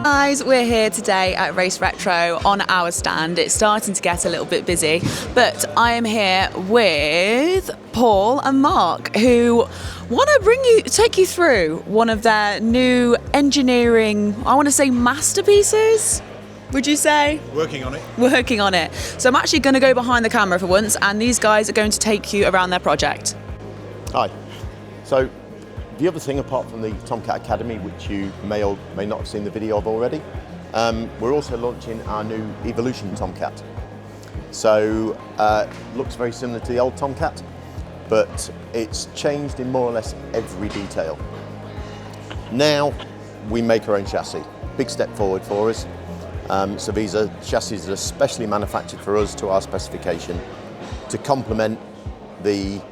Guys, we're here today at Race Retro on our stand. It's starting to get a little bit busy, but I am here with Paul and Mark, who want to take you through one of their new engineering, I want to say masterpieces. Would you say? Working on it. Working on it. So I'm actually going to go behind the camera for once, and these guys are going to take you around their project. Hi. So the other thing, apart from the Tomcat Academy, which you may or may not have seen the video of already, we're also launching our new Evolution Tomcat. So looks very similar to the old Tomcat, but it's changed in more or less every detail. Now we make our own chassis. Big step forward for us. So these are chassis that are specially manufactured for us to our specification to complement the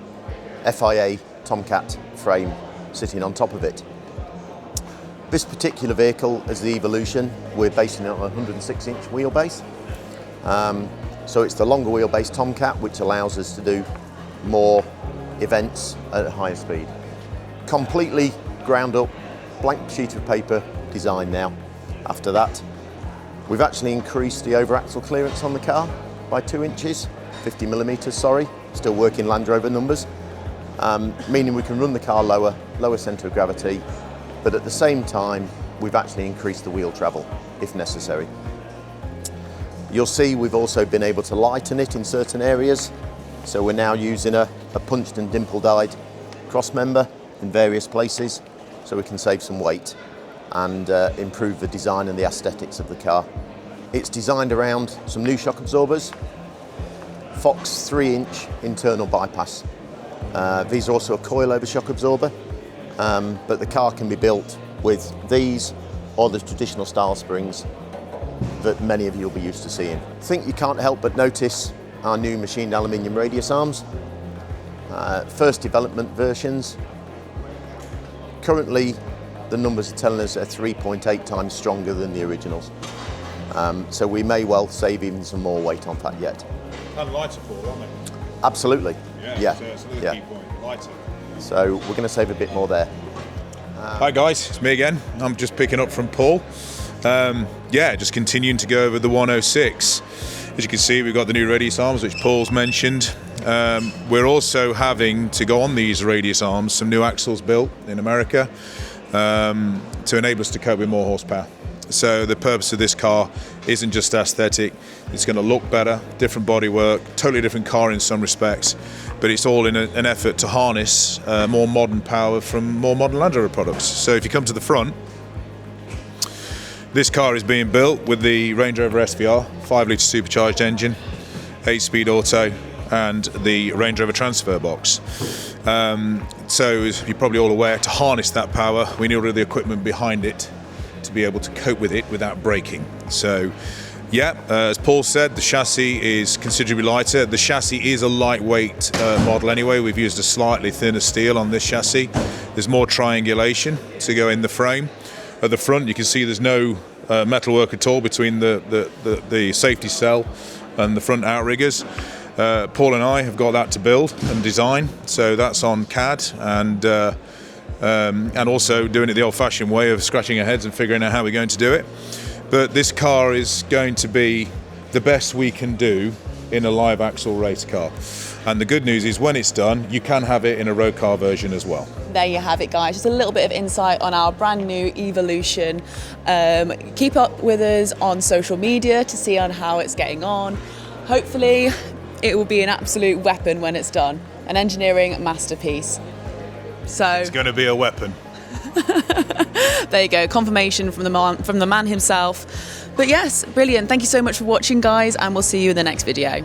FIA Tomcat frame sitting on top of it. This particular vehicle is the Evolution. We're basing it on a 106-inch wheelbase. So it's the longer wheelbase Tomcat, which allows us to do more events at a higher speed. Completely ground up, blank sheet of paper design now. After that, we've actually increased the over-axle clearance on the car by 2 inches, 50 millimeters, sorry, still working Land Rover numbers, meaning we can run the car lower centre of gravity, but at the same time, we've actually increased the wheel travel, if necessary. You'll see we've also been able to lighten it in certain areas, so we're now using a punched and dimple-dyed cross member in various places, so we can save some weight and improve the design and the aesthetics of the car. It's designed around some new shock absorbers, Fox 3-inch internal bypass. These are also a coilover shock absorber, but the car can be built with these or the traditional style springs that many of you will be used to seeing. I think you can't help but notice our new machined aluminium radius arms. First development versions. Currently, the numbers are telling us they're 3.8 times stronger than the originals. So we may well save even some more weight on that yet. And lighter, Paul, aren't they? Absolutely. Yeah. So it's another key point, lighter. So we're going to save a bit more there. Hi guys, it's me again. I'm just picking up from Paul. Just continuing to go over the 106. As you can see, we've got the new radius arms, which Paul's mentioned. We're also having to go on these radius arms, some new axles built in America to enable us to cope with more horsepower. So the purpose of this car isn't just aesthetic, it's going to look better, different bodywork, totally different car in some respects, but it's all in an effort to harness more modern power from more modern Land Rover products. So if you come to the front, this car is being built with the Range Rover SVR 5-litre supercharged engine, 8-speed auto, and the Range Rover transfer box. So as you're probably all aware, to harness that power, we need all of the equipment behind it to be able to cope with it without braking. So as Paul said, the chassis is considerably lighter. The chassis is a lightweight model anyway. We've used a slightly thinner steel on this chassis. There's more triangulation to go in the frame. At the front, you can see there's no metalwork at all between the safety cell and the front outriggers. Paul and I have got that to build and design, so that's on CAD and also doing it the old-fashioned way of scratching our heads and figuring out how we're going to do it. But this car is going to be the best we can do in a live axle race car. And the good news is when it's done, you can have it in a road car version as well. There you have it, guys. Just a little bit of insight on our brand new Evolution. Keep up with us on social media to see on how it's getting on. Hopefully, it will be an absolute weapon when it's done. An engineering masterpiece. So it's going to be a weapon. There you go, confirmation from the man himself. But yes, brilliant. Thank you so much for watching, guys, and we'll see you in the next video.